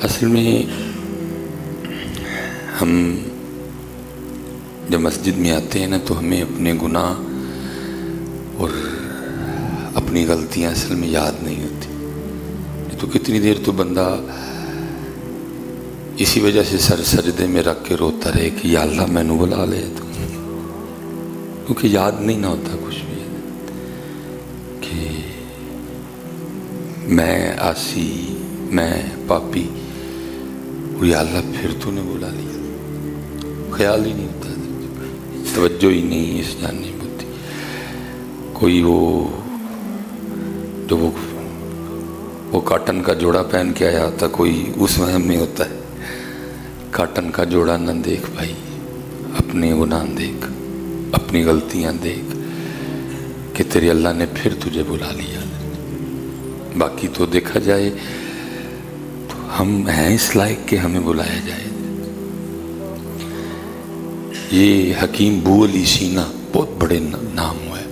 اصل میں ہم جب مسجد میں آتے ہیں نا تو ہمیں اپنے گناہ اور اپنی غلطیاں اصل میں یاد نہیں ہوتی. تو کتنی دیر تو بندہ اسی وجہ سے سر سجدے میں رکھ کے روتا رہے کہ یا اللہ میں نے بلا لے, تو کیونکہ یاد نہیں نہ ہوتا کچھ بھی کہ میں آسی, میں پاپی, یا اللہ پھر تو نے بلا لیا. خیال ہی نہیں ہوتا, توجہ ہی نہیں اس جاننے میں ہوتی. کوئی وہ کاٹن کا جوڑا پہن کے آیا ہوتا, کوئی اس وہم میں ہوتا ہے کاٹن کا جوڑا نہ دیکھ بھائی, اپنے گناہ دیکھ, اپنی غلطیاں دیکھ کہ تیرے اللہ نے پھر تجھے بلا لیا. باقی تو دیکھا جائے تو ہم ہیں اس لائق کہ ہمیں بلایا جائے. یہ حکیم بو علی سینا بہت بڑے نام ہوئے.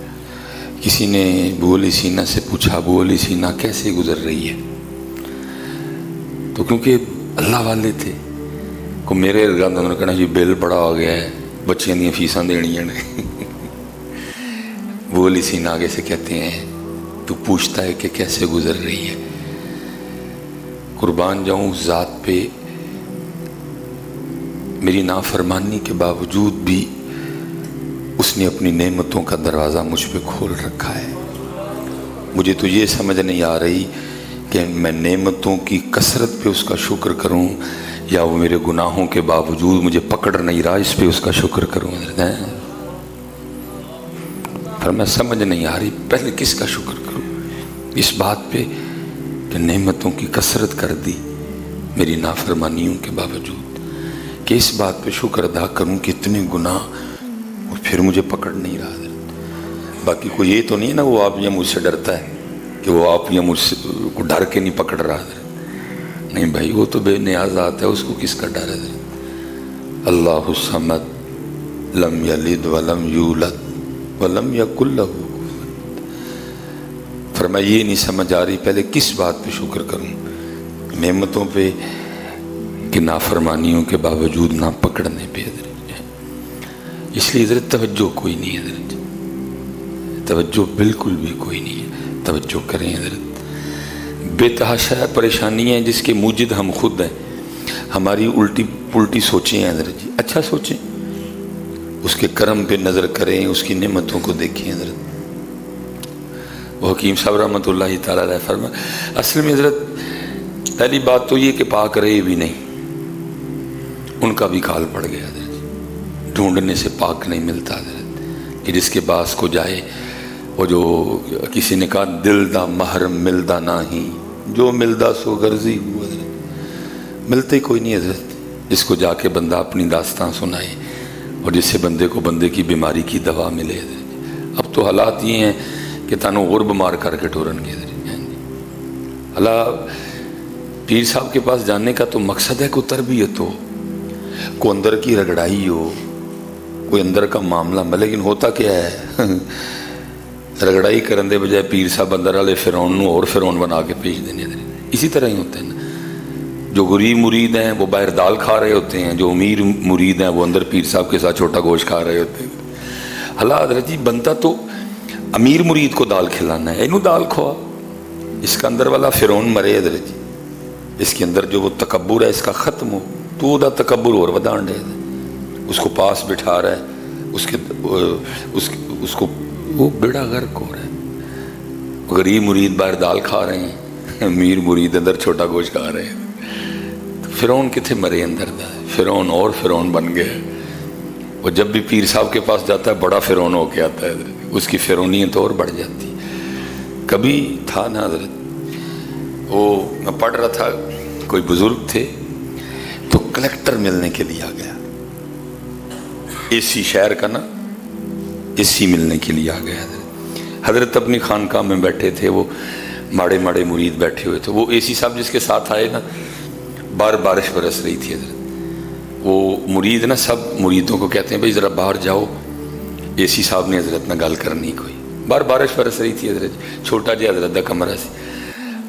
کسی نے بو علی سینا سے پوچھا بو علی سینا کیسے گزر رہی ہے, تو کیونکہ اللہ والے تھے کو میرے انہوں نے کہنا جی بل بڑا ہو گیا ہے, بچیاں دیا فیساں دینیاں نے. بو علی سینا آگے سے کہتے ہیں تو پوچھتا ہے کہ کیسے گزر رہی ہے. قربان جاؤں اس ذات پہ, میری نافرمانی کے باوجود بھی اس نے اپنی نعمتوں کا دروازہ مجھ پہ کھول رکھا ہے. مجھے تو یہ سمجھ نہیں آ رہی کہ میں نعمتوں کی کثرت پہ اس کا شکر کروں یا وہ میرے گناہوں کے باوجود مجھے پکڑ نہیں رہا اس پہ اس کا شکر کروں. پر میں سمجھ نہیں آ رہی پہلے کس کا شکر کروں, اس بات پہ کہ نعمتوں کی کثرت کر دی میری نافرمانیوں کے باوجود, کہ اس بات پہ شکر ادا کروں کہ اتنے گناہ اور پھر مجھے پکڑ نہیں رہا. باقی کوئی یہ تو نہیں ہے نا وہ آپ یا مجھ سے ڈرتا ہے کہ وہ آپ یا مجھ سے کو ڈر کے نہیں پکڑ رہا. نہیں بھائی, وہ تو بے نیاز آتا ہے, اس کو کس کا ڈر ہے. اللہ الصمد لم یلد ولم یولد ولم یکن لہ. فرمایا یہ نہیں سمجھ آ رہی پہلے کس بات پہ شکر کروں, نعمتوں پہ کہ نافرمانیوں کے باوجود نہ پکڑنے پہ. اس لیے حضرت توجہ کوئی نہیں ہے, حضرت توجہ بالکل بھی کوئی نہیں ہے. توجہ کریں حضرت. بے تحاشا پریشانیاں جس کے موجد ہم خود ہیں, ہماری الٹی پلٹی سوچیں ہیں حضرت جی. اچھا سوچیں, اس کے کرم پہ نظر کریں, اس کی نعمتوں کو دیکھیں حضرت. وہ حکیم صاحب رحمۃ اللہ تعالیٰ علیہ فرمایا اصل میں حضرت پہلی بات تو یہ کہ پاک رہے بھی نہیں, ان کا بھی کال پڑ گیا حضرت. ڈھونڈنے سے پاک نہیں ملتا حضرت, کہ جس کے پاس کو جائے وہ جو کسی نے کہا دل دا محرم ملدا نہیں, جو ملدا سو غرضی ہوا حضرت. ملتے کوئی نہیں حضرت جس کو جا کے بندہ اپنی داستان سنائے اور جس سے بندے کو بندے کی بیماری کی دوا ملے حضرت. اب تو حالات یہ ہیں کہ تانوں غرب مار کر کے ٹورن گے حضرت. اللہ پیر صاحب کے پاس جانے کا تو مقصد ہے کوئی تربیت ہو, کوئی اندر کی رگڑائی ہو, کوئی اندر کا معاملہ. لیکن ہوتا کیا ہے, رگڑائی کرن دے بجائے پیر صاحب اندر والے فرعون نو اور فرعون بنا کے بھیج دینے. اسی طرح ہی ہوتے ہیں نا, جو غریب مرید ہیں وہ باہر دال کھا رہے ہوتے ہیں, جو امیر مرید ہیں وہ اندر پیر صاحب کے ساتھ چھوٹا گوشت کھا رہے ہوتے ہیں. اللہ حضرت جی بنتا تو امیر مرید کو دال کھلانا ہے, اینو دال کھوا. اس کا اندر والا فرعون مرے حضرت جی, اس کے اندر جو وہ تکبر ہے اس کا ختم ہو, تو دا تکبر اور ودان دے. اس کو پاس بٹھا رہا ہے, اس کو وہ بیڑا غرق ہو رہا ہے. غریب مرید باہر دال کھا رہے ہیں, امیر مرید اندر چھوٹا گوشت کھا رہے ہیں. فرعون کتنے مرے اندر دا, فرعون اور فرعون بن گئے. وہ جب بھی پیر صاحب کے پاس جاتا ہے بڑا فرعون ہو کے آتا ہے, اس کی فرعونیت اور بڑھ جاتی. کبھی تھا نا حضرت, وہ میں پڑھ رہا تھا, کوئی بزرگ تھے تو کلیکٹر ملنے کے لیے آ گیا, اسی شہر کا نا, اسی ملنے کے لیے آ گیا. حضرت اپنی خانقاہ میں بیٹھے تھے, وہ ماڑے ماڑے مرید بیٹھے ہوئے تھے. وہ اے سی صاحب جس کے ساتھ آئے نا, بارش برس رہی تھی حضرت. وہ مرید نا سب مریدوں کو کہتے ہیں بھائی ذرا باہر جاؤ, اے سی صاحب نے حضرت نہ گل کرنی کوئی. بارش برس رہی تھی حضرت, چھوٹا جہا حضرت دا کمرہ سی.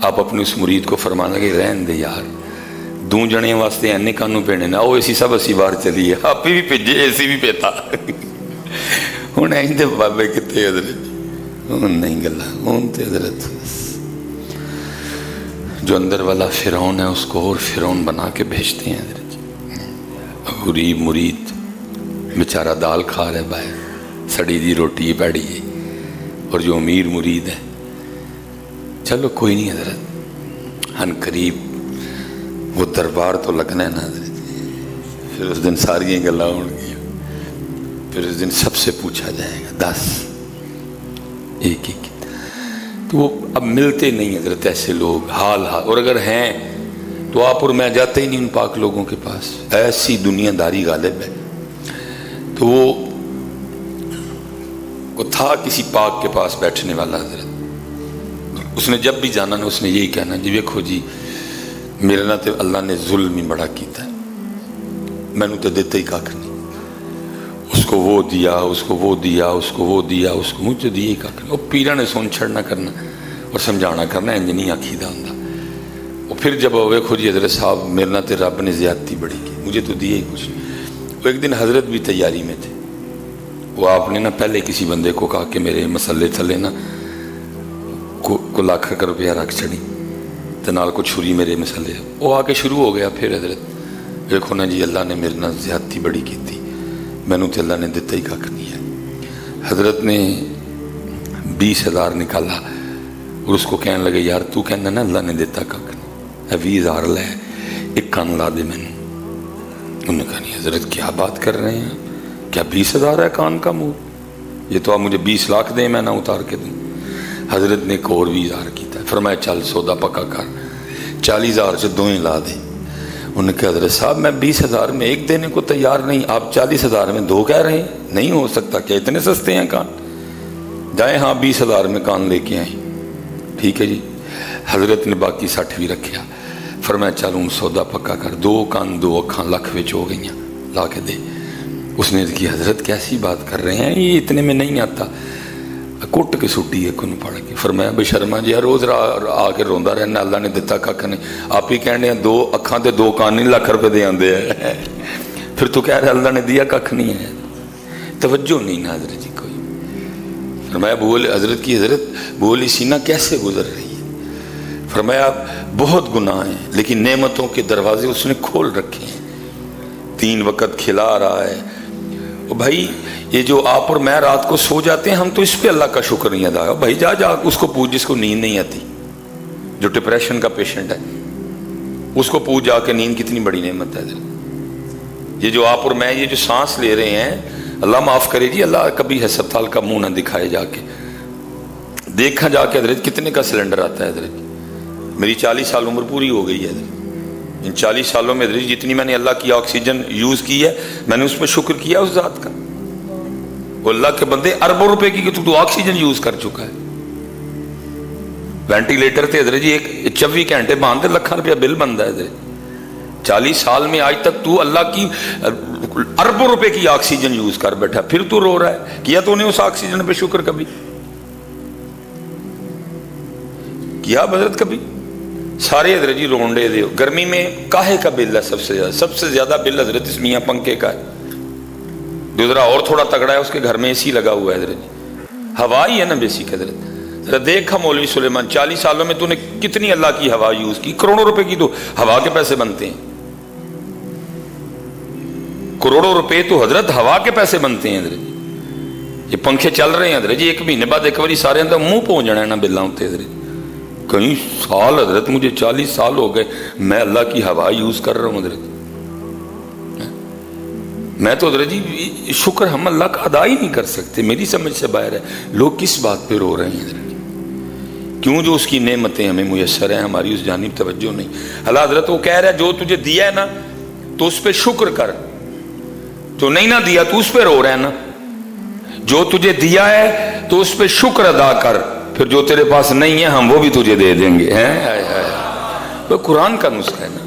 آپ اپنے اس مرید کو فرمانا کہ رہن دے یار, दो जने वास्ते इन्ने कानू पेने ना, वो सब असी बाहर चलीए, आप भी भेजे एसी भी पेता हूँ इंज दे बाबे कितने हजरत हूँ नहीं गल्ला हूँ तो हजरत जो अंदर वाला फिरौन है उसको और फिरौन बना के भेजते हैं हजरत। गरीब मुरीद बेचारा दाल खा रहा है बाहर, सड़ी दी रोटी पैड़ी है, और जो अमीर मुरीद है चलो कोई नहीं हजरत, हन करीब वो दरबार तो लगना है ना हजरत। फिर उस दिन सारी गल्लां होंगी, फिर उस दिन सबसे पूछा जाएगा 10 एक एक। तो वो अब मिलते नहीं हजरत ऐसे लोग, हाल हाल, और अगर हैं तो आप और मैं जाते ही नहीं उन पाक लोगों के पास, ऐसी दुनियादारी गालिब है। तो वो था किसी पाक के पास बैठने वाला हजरत, उसने जब भी जाना ना उसने यही कहना जी देखो जी मेरे ना तो अल्लाह ने जुल्म ही बड़ा किया है, मैनू तो देते ही कख नहीं, उसको वो दिया उसको वो दिया उसको वो दिया उसको मुझे दिए ही कख नहीं। वो पीरा ने सुन छड़ना करना और समझाना करना, इंज नहीं आखीदा होंदा। वो फिर जब वेखो जी हजरत साहब मेरे ना तो रब ने ज्यादती बड़ी की, मुझे तो दिए ही कुछ नहीं। वो एक दिन हजरत भी तैयारी में थे, वो आपने ना पहले किसी बंदे को कहा कि मेरे मसले थले ना को लाख रुपया रख छड़ी तो नाल को छुरी मेरे मसले, वो आके शुरू हो गया। फिर हजरत देखो ना जी अल्लाह ने मेरे ना ज्यादती बड़ी की थी, मैनू तो अल्लाह ने दिता ही कख नहीं है। हजरत ने 20,000 निकाला और उसको कहने लगे यार तू कहना ना अल्लाह ने दिता कख नहीं, 20,000 लै एक कान ला दे मैनू। उन्होंने कहा नहीं हजरत क्या बात कर रहे हैं, क्या 20,000 है कान का मुंह, ये तो आप मुझे 20 लाख दें मैं ना उतार के दूँ। हजरत ने एक और 20,000 किया, फरमाया चल सौदा पक्का कर, 40,000 से 2 ही ला दे। उन्होंने कहा हजरत साहब मैं 20,000 में एक देने को तैयार नहीं, आप 40,000 में 2 कह रहे हैं, नहीं हो सकता, क्या इतने सस्ते हैं कान, जाए हाँ 20,000 में कान लेके आए। ठीक है जी, हजरत ने बाकी 60 भी रखा, फरमाया चल हूँ सौदा पक्का कर, 2 कान 2 अखां लख विच हो गई, ला के दे। उसने की हजरत कैसी बात कर रहे हैं, ये इतने में नहीं आता, कुट के सुटी है कुन पड़ के। फरमाया बेशर्मा जी रोज आके रोंदा रहना अल्लाह ने दिता कख नहीं, आप ही कहने 2 अखां ते 2 कान नहीं लाख रुपए दे आंदे है, फिर तू कह रहा अल्लाह ने दिया कख नहीं है, तवज्जो नहीं ना हजरत जी कोई। फरमाया बोल हजरत की हजरत बोली सीना कैसे गुजर रही है, फरमाया बहुत गुनाह हैं लेकिन नेमतों के दरवाजे उसने खोल रखे हैं, 3 वक्त खिला रहा है। ओ भाई ये जो आप और मैं रात को सो जाते हैं हम तो इस पे अल्लाह का शुक्र नहीं अदा। भाई जा जा उसको पूछ जिसको नींद नहीं आती, जो डिप्रेशन का पेशेंट है उसको पूछ जाके नींद कितनी बड़ी नेमत है। ये जो आप और मैं ये जो सांस ले रहे हैं अल्लाह माफ करे जी, अल्लाह कभी अस्पताल का मुंह ना दिखाए, जाके देखा जाके हजरत कितने का सिलेंडर आता है। हजरत मेरी 40 साल उम्र पूरी हो गई है, इन 40 सालों में हजरत जितनी मैंने अल्लाह की ऑक्सीजन यूज की है मैंने उसमें शुक्र किया उस जात का। वो अल्लाह के बंदे अरबों रुपए की तू ऑक्सीजन यूज कर चुका है। वेंटिलेटर थे हजरत जी एक 24 घंटे बांधते लाखों रुपया बिल बनता है हजरत। 40 साल में आज तक तू अल्लाह की अरबों रुपए की ऑक्सीजन यूज कर बैठा, फिर तू रो रहा है। किया तूने उस ऑक्सीजन पे शुक्र कभी किया हजरत कभी? सारे हजरत जी रोंडे दे। गर्मी में काहे का बिल है सबसे ज्यादा बिल हजरत इस मियाँ पंखे का है। दूसरा और थोड़ा तगड़ा है उसके घर में एसी लगा हुआ है हजरत जी, हवा ही है ना बेसिक हजरत। जरा देखा मौलवी सुलेमान 40 सालों में तूने कितनी अल्लाह की हवा यूज की, करोड़ों रुपए की तो हवा के पैसे बनते हैं, करोड़ों रुपए तो हजरत हवा के पैसे बनते हैं हजरत जी। ये पंखे चल रहे हैं हजरत जी, 1 महीने बाद एक बार सारे मुंह पहुंच जाना है ना बिल्ला उत्ते हजरत। कई साल हजरत मुझे 40 साल हो गए मैं अल्लाह की हवा यूज कर रहा हूं हजरत। मैं तो हजरत जी शुक्र हम अल्लाह का अदा ही नहीं कर सकते, मेरी समझ से बाहर है। लोग किस बात पे रो रहे हैं हजरत? क्यों? जो उसकी नेमतें हमें मुयस्सर हैं हमारी उस जानिब तवज्जो नहीं। अल्लाह हजरत वो कह रहा है जो तुझे दिया है ना तो उस पर शुक्र कर, जो नहीं ना दिया तो उस पर रो रहा है ना। जो तुझे दिया है तो उस पर शुक्र अदा कर, फिर जो तेरे पास नहीं है हम वो भी तुझे दे देंगे। हैं तो कुरान का नुस्खा है ना,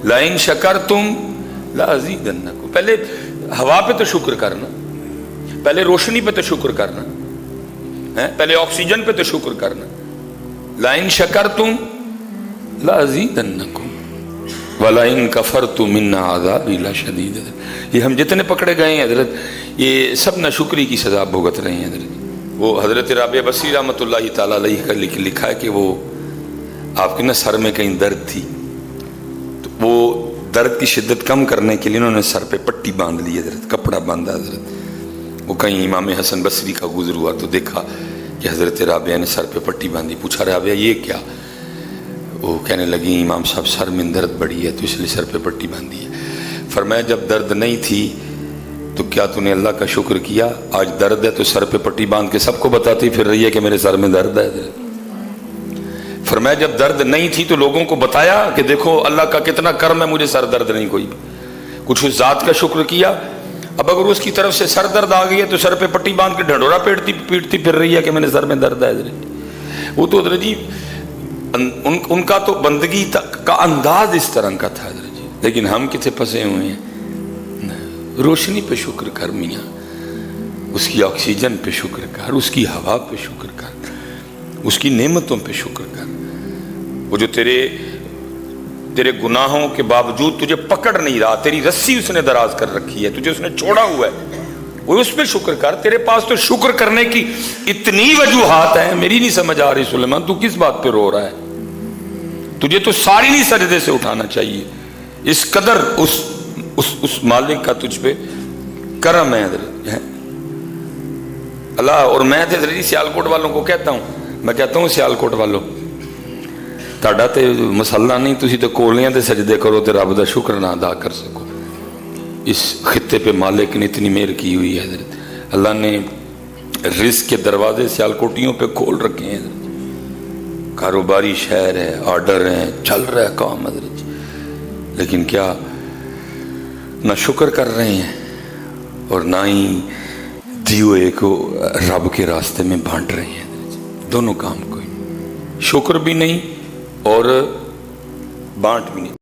लाइन शकर तुम लाज़ीदन्नकुम। पहले हवा पे तो शुक्र करना, पहले रोशनी पे तो शुक्र करना है, पहले ऑक्सीजन पे तो शुक्र करना। लाइन शकर तुम लाज़ीदन्नकुम। वलाइन कफरतु मिन्ना अज़ाबी लशदीद। ये हम जितने पकड़े गए हैं हजरत, ये सब नाशुक्री की सज़ा भुगत रहे हैं हजरत। वो हजरत राबिया बसरी रहमतुल्लाहि ताला अलैहि का लिखा है कि वो आपके ना सर में कहीं दर्द थी, तो वो दर्द की शिद्दत कम करने के लिए उन्होंने सर पे पट्टी बांध ली हजरत, कपड़ा बांधा हजरत। वो कहीं इमाम हसन बसरी का गुजर हुआ तो देखा कि हजरत राबिया ने सर पे पट्टी बांधी। पूछा राबिया ये क्या? वो कहने लगी इमाम साहब सर में दर्द बढ़ी है तो इसलिए सर पे पट्टी बांधी है। फरमाया जब दर्द नहीं थी तो क्या तूने अल्लाह का शुक्र किया? आज दर्द है तो सर पे पट्टी बांध के सबको बताती फिर रही है कि मेरे सर में दर्द है। फरमाया जब दर्द नहीं थी तो लोगों को बताया कि देखो अल्लाह का कितना कर्म है, मुझे सर दर्द नहीं कोई। कुछ उस जात का शुक्र किया। अब अगर उसकी तरफ से सर दर्द आ गई है तो सर पे पट्टी बांध के ढंढोरा पीटती फिर रही है कि मेरे सर में दर्द है। वो तो हजरत जी उनका तो बंदगी का अंदाज इस तरह का था हजरत जी। लेकिन हम कितने फंसे हुए हैं। रोशनी पे शुक्र कर मियाँ, उसकी ऑक्सीजन पे शुक्र कर, उसकी हवा पे शुक्र कर, उसकी नेमतों पे शुक्र कर। वो जो तेरे गुनाहों के बावजूद तुझे पकड़ नहीं रहा, तेरी रस्सी उसने दराज कर रखी है, तुझे उसने छोड़ा हुआ है, वो उस पर शुक्र कर। तेरे पास तो शुक्र करने की इतनी वजूहात है, मेरी नहीं समझ आ रही सुलेमान तू किस बात पे रो रहा है? तुझे तो सारी नहीं सजदे से उठाना चाहिए। इस कदर उस मालिक का तुझ पे करम है अल्लाह। और मैं तो सियालकोट वालों को कहता हूँ, मैं कहता हूँ सियालकोट वालों ताड़ा ते मसला नहीं, तुसी तो कोलियां ते सजदे करो तो रब दा शुक्र ना अदा कर सको। इस खित्ते पे मालिक ने इतनी मेहर की हुई है हजरत। अल्लाह ने रिस्क के दरवाजे सियालकोटियों पे खोल रखे हैं हजरत। कारोबारी शहर है, ऑर्डर है, चल रहा है काम हजरत। लेकिन क्या ना शुक्र कर रहे हैं और ना ही दिए को रब के रास्ते में बांट रहे हैं। दोनों काम कोई, शुक्र भी नहीं और बांट भी नहीं।